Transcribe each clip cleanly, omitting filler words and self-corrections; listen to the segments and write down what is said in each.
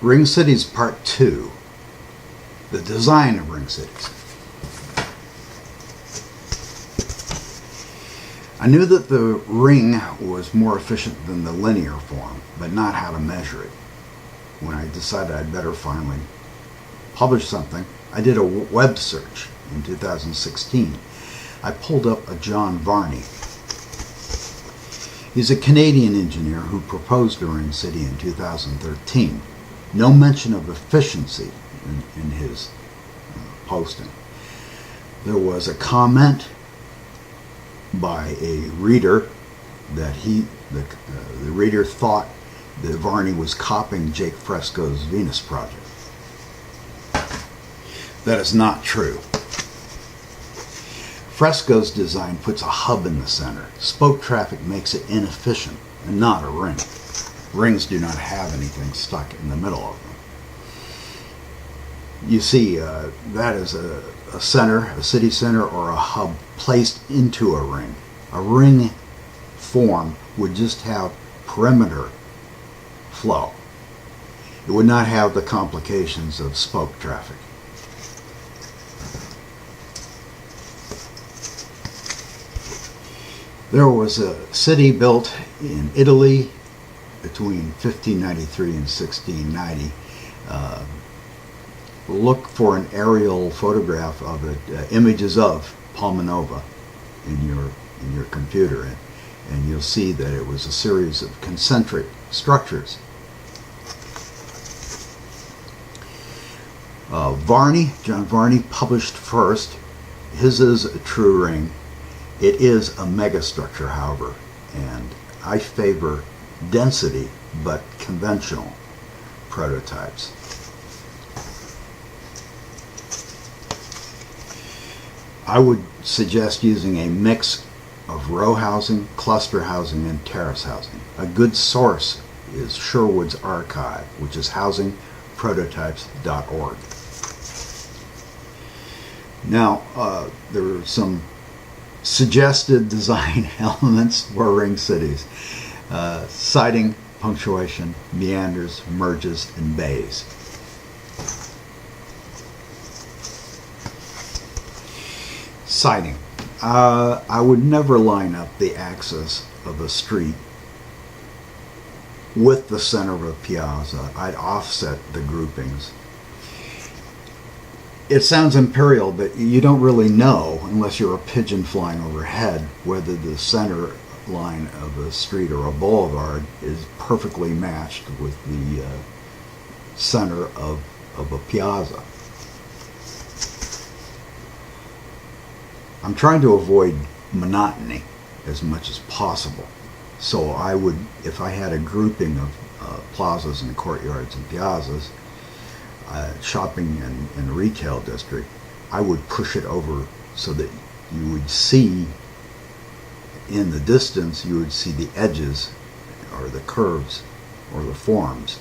Ring Cities Part 2. The design of ring cities. I knew that the ring was more efficient than the linear form, but not how to measure it. When I decided I'd better finally publish something, I did a web search in 2016. I pulled up a John Varney. He's a Canadian engineer who proposed a ring city in 2013. No mention of efficiency in his posting. There was a comment by a reader that the reader thought that Varney was copying Jake Fresco's Venus project. That is not true. Fresco's design puts a hub in the center. Spoke traffic makes it inefficient and not a ring. Rings do not have anything stuck in the middle of them. You see, that is a center, a city center, or a hub placed into a ring. A ring form would just have perimeter flow. It would not have the complications of spoke traffic. There was a city built in Italy between 1593 and 1690. Look for an aerial photograph of it, images of Palmanova in your computer, and you'll see that it was a series of concentric structures. John Varney published first. His is a true ring. It is a megastructure, however, and I favor density but conventional prototypes. I would suggest using a mix of row housing, cluster housing, and terrace housing. A good source is Sherwood's archive, which is housingprototypes.org. Now, there are some suggested design elements for ring cities. Siding, punctuation, meanders, merges, and bays. Siding. I would never line up the axis of a street with the center of a piazza. I'd offset the groupings. It sounds imperial, but you don't really know, unless you're a pigeon flying overhead, whether the center line of a street or a boulevard is perfectly matched with the center of a piazza. I'm trying to avoid monotony as much as possible. So I would, if I had a grouping of plazas and courtyards and piazzas, shopping and retail district, I would push it over so that you would see in the distance, you would see the edges or the curves or the forms.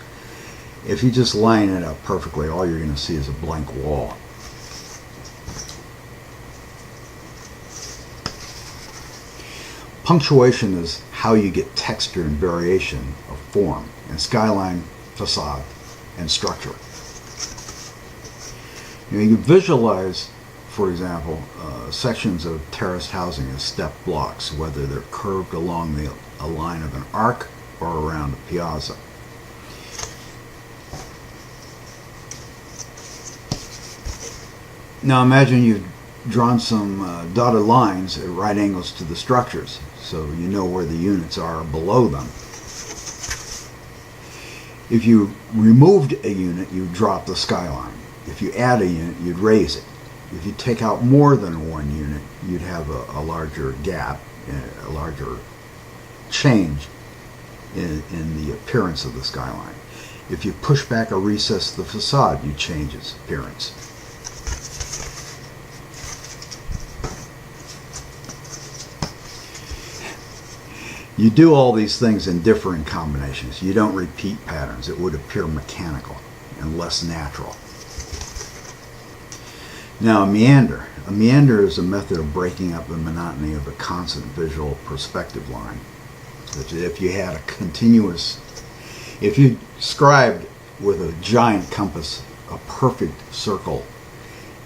If you just line it up perfectly, all you're going to see is a blank wall. Punctuation is how you get texture and variation of form in skyline, facade, and structure. You can visualize, for example, sections of terraced housing as step blocks, whether they're curved along a line of an arc or around a piazza. Now imagine you've drawn some dotted lines at right angles to the structures, so you know where the units are below them. If you removed a unit, you drop the skyline. If you add a unit, you'd raise it. If you take out more than one unit, you'd have a larger gap, a larger change in the appearance of the skyline. If you push back or recess the facade, you change its appearance. You do all these things in differing combinations. You don't repeat patterns. It would appear mechanical and less natural. Now, a meander. A meander is a method of breaking up the monotony of a constant visual perspective line. If you had a continuous, if you described with a giant compass, a perfect circle.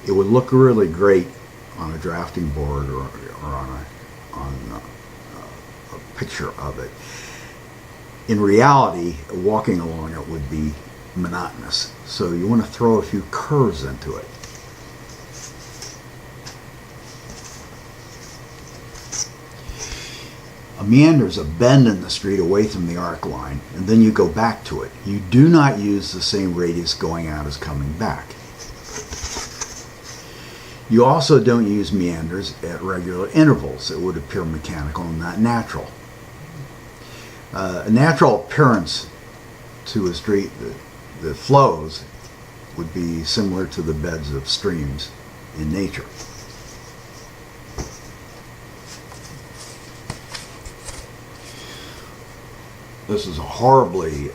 It would look really great on a drafting board or on a picture of it. In reality, walking along it would be monotonous. So you want to throw a few curves into it. A meander is a bend in the street away from the arc line, and then you go back to it. You do not use the same radius going out as coming back. You also don't use meanders at regular intervals. It would appear mechanical and not natural. A natural appearance to a street that flows would be similar to the beds of streams in nature. This is a horribly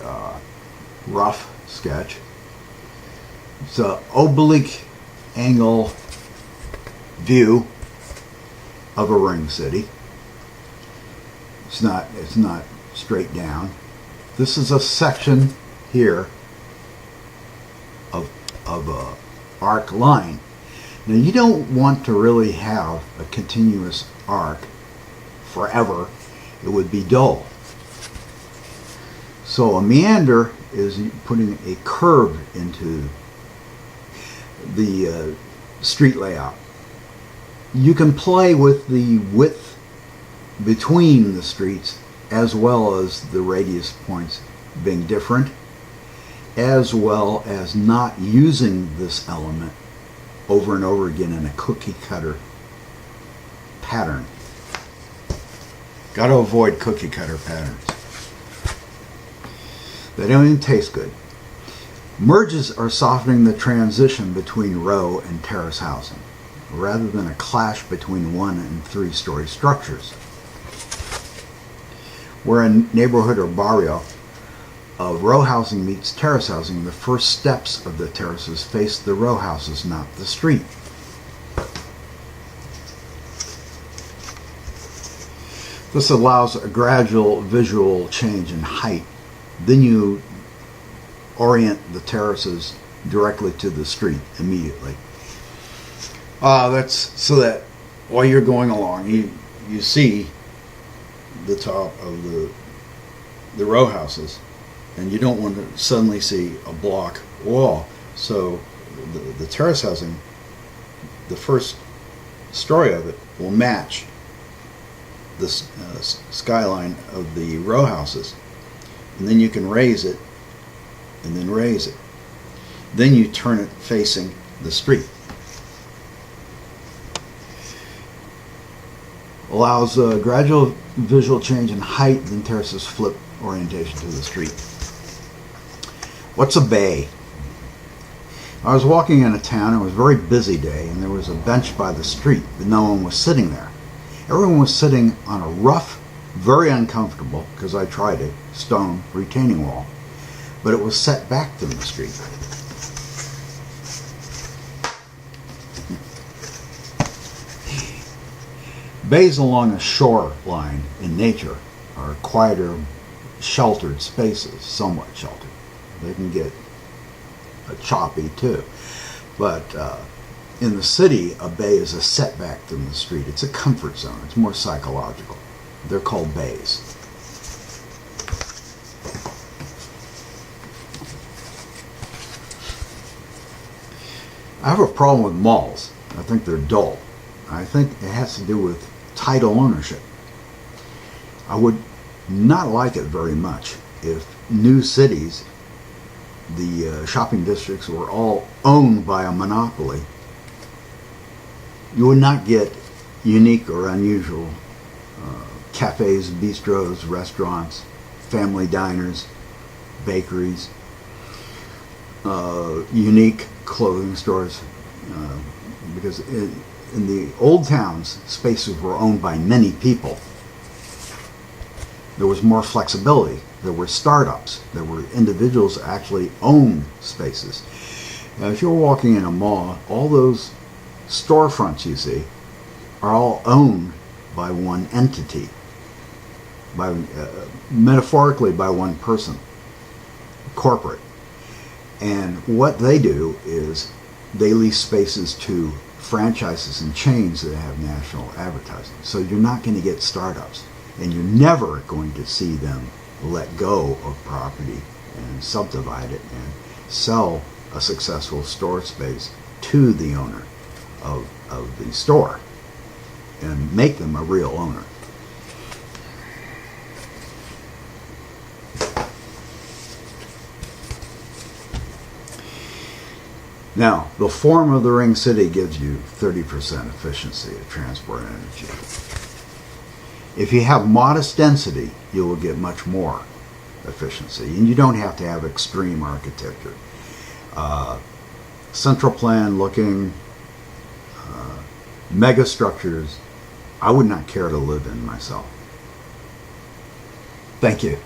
rough sketch. It's an oblique angle view of a ring city. It's not straight down. This is a section here of a arc line. Now you don't want to really have a continuous arc forever. It would be dull. So a meander is putting a curve into the street layout. You can play with the width between the streets as well as the radius points being different, as well as not using this element over and over again in a cookie cutter pattern. Got to avoid cookie cutter patterns. They don't even taste good. Merges are softening the transition between row and terrace housing, rather than a clash between 1 and 3-story structures. Where a neighborhood or barrio of row housing meets terrace housing, the first steps of the terraces face the row houses, not the street. This allows a gradual visual change in height. Then you orient the terraces directly to the street immediately. That's so that while you're going along, you see the top of the row houses, and you don't want to suddenly see a block wall. So the terrace housing, the first story of it will match the skyline of the row houses. And then you can raise it, and then raise it. Then you turn it facing the street. Allows a gradual visual change in height, then terraces flip orientation to the street. What's a bay? I was walking in a town, it was a very busy day, and there was a bench by the street, but no one was sitting there. Everyone was sitting on a rough, very uncomfortable, because I tried it, stone retaining wall, but it was set back from the street. Bays along a shoreline in nature are quieter, sheltered spaces, somewhat sheltered. They can get choppy too, but in the city, a bay is a setback from the street. It's a comfort zone. It's more psychological. They're called bays. I have a problem with malls. I think they're dull. I think it has to do with title ownership. I would not like it very much if new cities, the shopping districts, were all owned by a monopoly. You would not get unique or unusual cafes, bistros, restaurants, family diners, bakeries, unique clothing stores, because in the old towns, spaces were owned by many people. There was more flexibility. There were startups. There were individuals that actually owned spaces. Now, if you're walking in a mall, all those storefronts you see are all owned by one entity, by metaphorically by one person, corporate. And what they do is they lease spaces to franchises and chains that have national advertising. So you're not going to get startups, and you're never going to see them let go of property and subdivide it and sell a successful store space to the owner of the store and make them a real owner. Now, the form of the ring city gives you 30% efficiency of transport energy. If you have modest density, you will get much more efficiency, and you don't have to have extreme architecture. Central plan looking mega structures, I would not care to live in myself. Thank you.